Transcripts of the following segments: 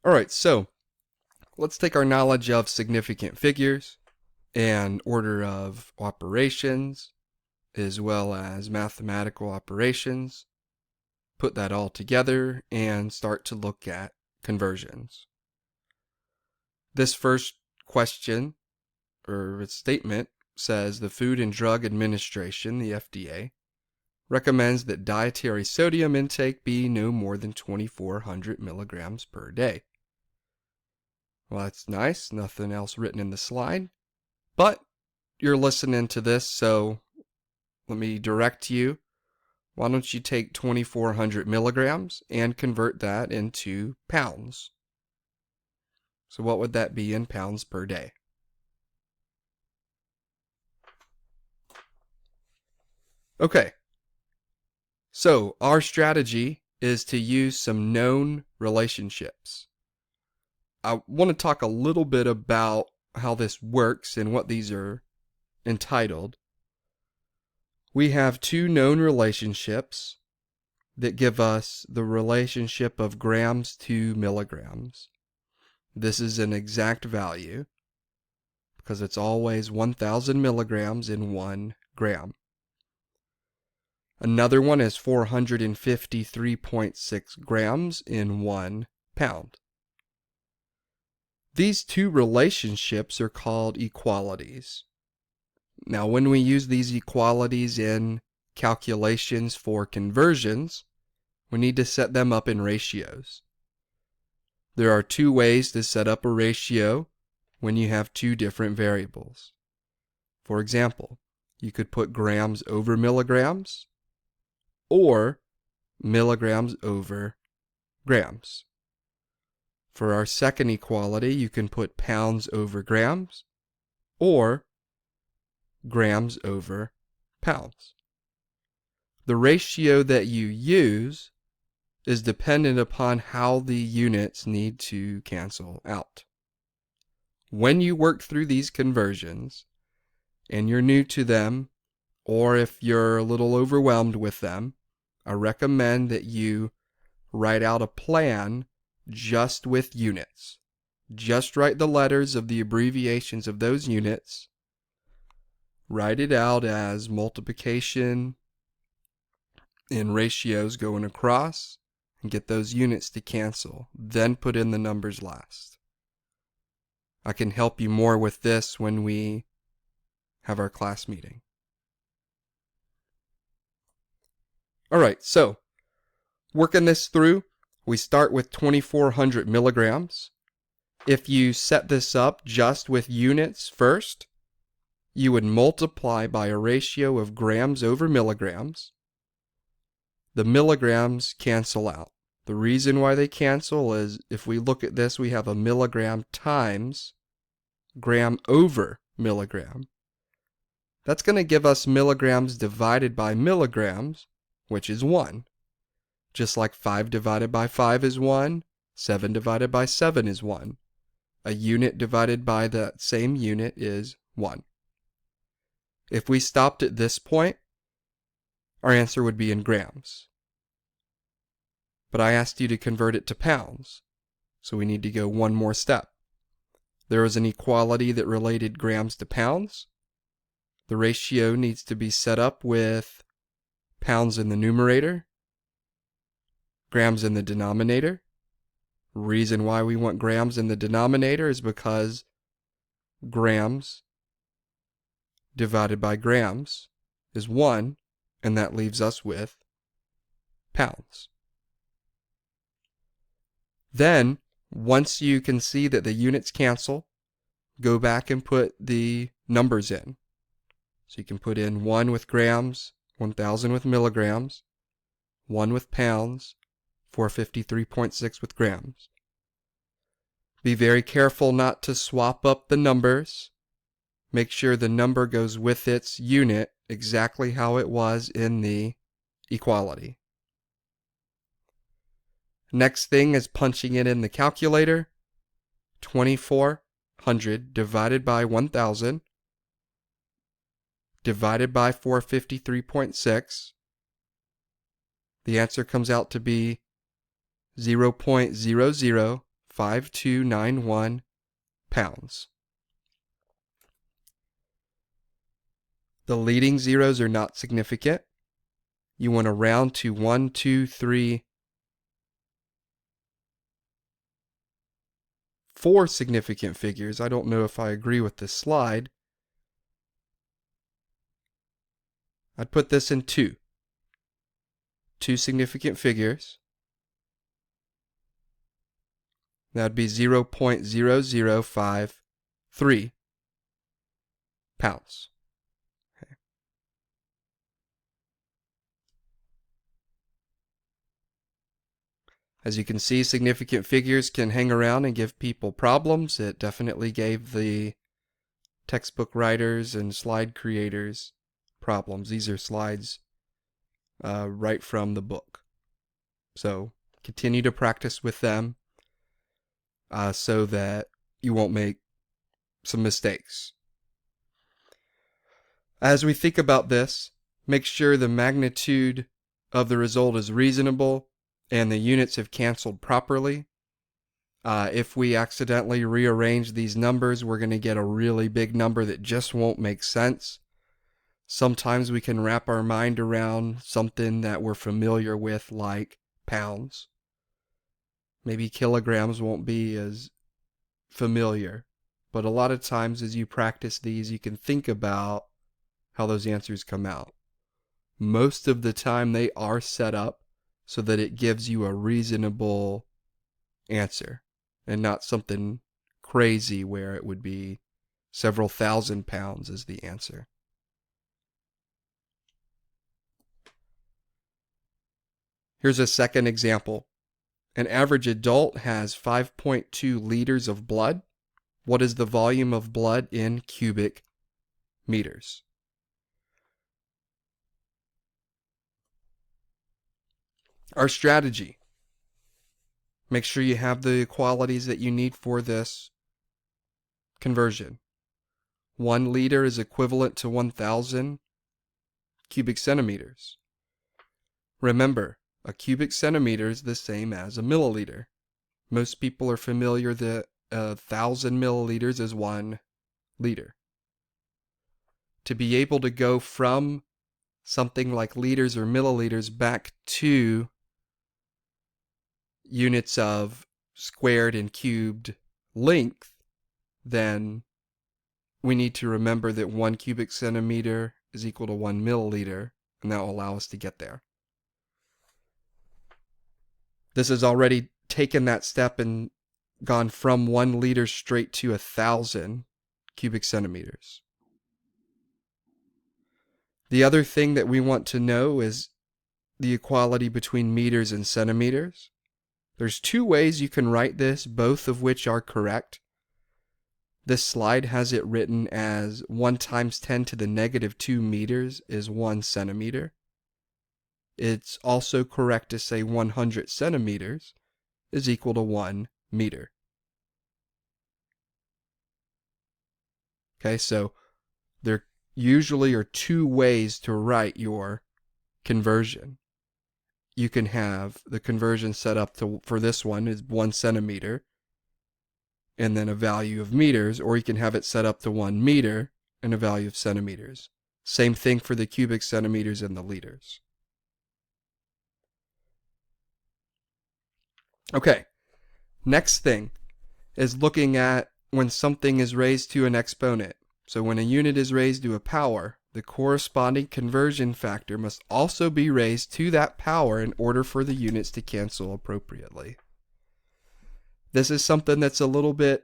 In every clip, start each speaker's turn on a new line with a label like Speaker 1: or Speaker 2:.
Speaker 1: Alright, so let's take our knowledge of significant figures and order of operations, as well as mathematical operations, put that all together and start to look at conversions. This first question or statement says the Food and Drug Administration, the FDA, recommends that dietary sodium intake be no more than 2,400 milligrams per day. Well, that's nice. Nothing else written in the slide. But you're listening to this, so let me direct you. Why don't you take 2,400 milligrams and convert that into pounds? So what would that be in pounds per day? Okay. So our strategy is to use some known relationships. I want to talk a little bit about how this works and what these are entitled. We have two known relationships that give us the relationship of grams to milligrams. This is an exact value because it's always 1,000 milligrams in 1 gram. Another one is 453.6 grams in 1 pound. These two relationships are called equalities. Now, when we use these equalities in calculations for conversions, we need to set them up in ratios. There are two ways to set up a ratio when you have two different variables. For example, you could put grams over milligrams or milligrams over grams. For our second equality, you can put pounds over grams or grams over pounds. The ratio that you use is dependent upon how the units need to cancel out. When you work through these conversions and you're new to them, or if you're a little overwhelmed with them, I recommend that you write out a plan just with units. Just write the letters of the abbreviations of those units. Write it out as multiplication and ratios going across and get those units to cancel. Then put in the numbers last. I can help you more with this when we have our class meeting. Alright, so working this through, we start with 2,400 milligrams. If you set this up just with units first, you would multiply by a ratio of grams over milligrams. The milligrams cancel out. The reason why they cancel is if we look at this, we have a milligram times gram over milligram. That's going to give us milligrams divided by milligrams, which is 1. Just like 5 divided by 5 is 1, 7 divided by 7 is 1. A unit divided by that same unit is 1. If we stopped at this point, our answer would be in grams. But I asked you to convert it to pounds, so we need to go one more step. There is an equality that related grams to pounds. The ratio needs to be set up with pounds in the numerator, grams in the denominator. Reason why we want grams in the denominator is because grams divided by grams is 1, and that leaves us with pounds. Then, once you can see that the units cancel, go back and put the numbers in. So you can put in 1 with grams, 1,000 with milligrams, 1 with pounds, 453.6 with grams. Be very careful not to swap up the numbers. Make sure the number goes with its unit exactly how it was in the equality. Next thing is punching it in the calculator. 2,400 divided by 1,000 divided by 453.6. The answer comes out to be 0.00 0.5291 pounds. The leading zeros are not significant. You want to round to 1, 2, 3, 4 significant figures. I don't know if I agree with this slide. I'd put this in 2. 2 significant figures. That'd be 0.0053 pounds. Okay. As you can see, significant figures can hang around and give people problems. It definitely gave the textbook writers and slide creators problems. These are slides right from the book. So continue to practice with them so that you won't make some mistakes. As we think about this, make sure the magnitude of the result is reasonable and the units have canceled properly. If we accidentally rearrange these numbers, we're going to get a really big number that just won't make sense. Sometimes we can wrap our mind around something that we're familiar with, like pounds. Maybe kilograms won't be as familiar, but a lot of times as you practice these, you can think about how those answers come out. Most of the time they are set up so that it gives you a reasonable answer and not something crazy where it would be several thousand pounds as the answer. Here's a second example. An average adult has 5.2 liters of blood. What is the volume of blood in cubic meters? Our strategy. Make sure you have the qualities that you need for this conversion. 1 liter is equivalent to 1,000 cubic centimeters. Remember, a cubic centimeter is the same as a milliliter. Most people are familiar that 1,000 milliliters is 1 liter. To be able to go from something like liters or milliliters back to units of squared and cubed length, then we need to remember that 1 cubic centimeter is equal to 1 milliliter, and that will allow us to get there. This has already taken that step and gone from 1 liter straight to 1,000 cubic centimeters. The other thing that we want to know is the equality between meters and centimeters. There's 2 ways you can write this, both of which are correct. This slide has it written as 1 times 10 to the negative 2 meters is 1 centimeter. It's also correct to say 100 centimeters is equal to 1 meter. Okay, so there usually are 2 ways to write your conversion. You can have the conversion set up to, for this one is 1 centimeter and then a value of meters, or you can have it set up to 1 meter and a value of centimeters. Same thing for the cubic centimeters and the liters. Okay, next thing is looking at when something is raised to an exponent. So when a unit is raised to a power, the corresponding conversion factor must also be raised to that power in order for the units to cancel appropriately. This is something that's a little bit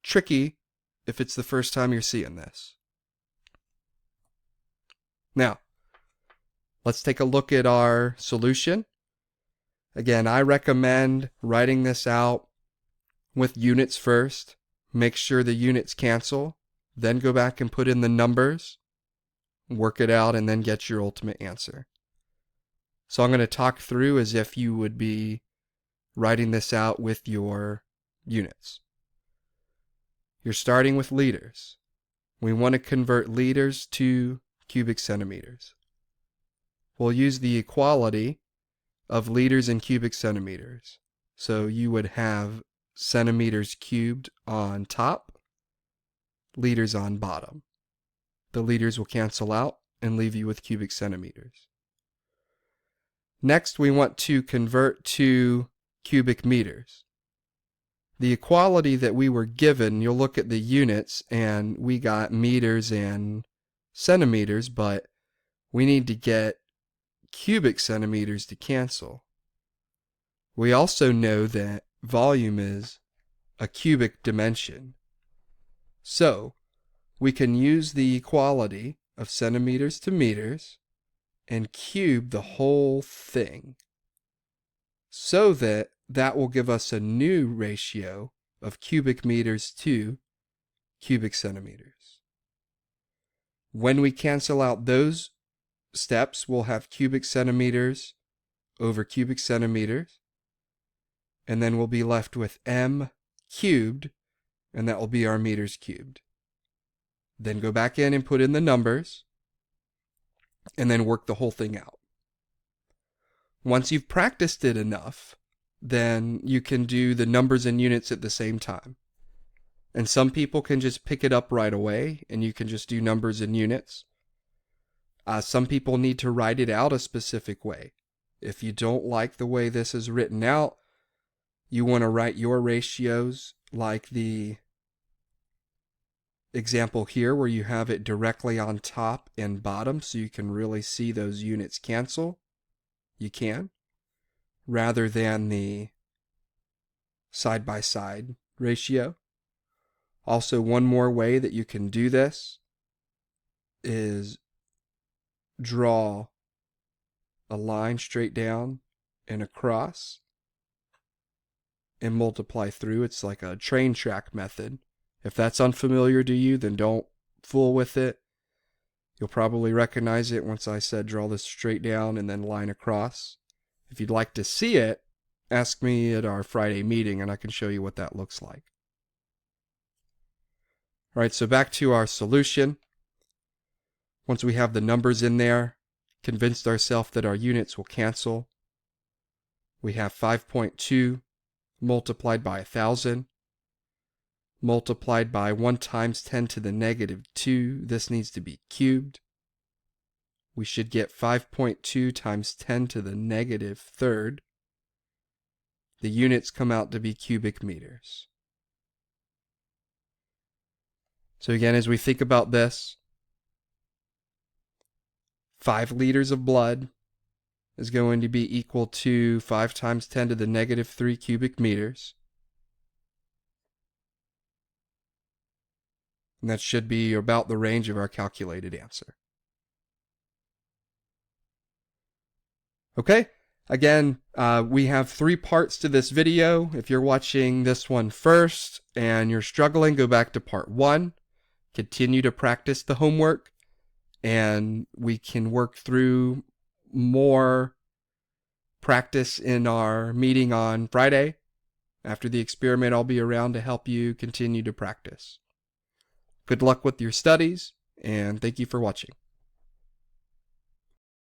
Speaker 1: tricky if it's the first time you're seeing this. Now, let's take a look at our solution. Again, I recommend writing this out with units first. Make sure the units cancel, then go back and put in the numbers, work it out, and then get your ultimate answer. So I'm going to talk through as if you would be writing this out with your units. You're starting with liters. We want to convert liters to cubic centimeters. We'll use the equality of liters and cubic centimeters. So you would have centimeters cubed on top, liters on bottom. The liters will cancel out and leave you with cubic centimeters. Next, we want to convert to cubic meters. The equality that we were given, you'll look at the units and we got meters and centimeters, but we need to get cubic centimeters to cancel. We also know that volume is a cubic dimension. So we can use the equality of centimeters to meters and cube the whole thing, so that will give us a new ratio of cubic meters to cubic centimeters. When we cancel out those steps, we'll have cubic centimeters over cubic centimeters, and then we'll be left with m cubed, and that will be our meters cubed. Then go back in and put in the numbers, and then work the whole thing out. Once you've practiced it enough, then you can do the numbers and units at the same time. And some people can just pick it up right away, and you can just do numbers and units. Some people need to write it out a specific way. If you don't like the way this is written out, you want to write your ratios like the example here where you have it directly on top and bottom so you can really see those units cancel. You can, rather than the side-by-side ratio. Also, one more way that you can do this is draw a line straight down and across and multiply through. It's like a train track method. If that's unfamiliar to you, then don't fool with it. You'll probably recognize it once I said draw this straight down and then line across. If you'd like to see it, ask me at our Friday meeting and I can show you what that looks like. All right, so back to our solution. Once we have the numbers in there, convinced ourselves that our units will cancel, we have 5.2 multiplied by 1,000 multiplied by 1 times 10 to the negative 2. This needs to be cubed. We should get 5.2 times 10 to the negative third. The units come out to be cubic meters. So again, as we think about this, 5 liters of blood is going to be equal to 5 times 10 to the negative 3 cubic meters. And that should be about the range of our calculated answer. Okay, again, we have 3 parts to this video. If you're watching this one first and you're struggling, go back to part 1. Continue to practice the homework, and we can work through more practice in our meeting on Friday. After the experiment, I'll be around to help you continue to practice. Good luck with your studies, and thank you for watching.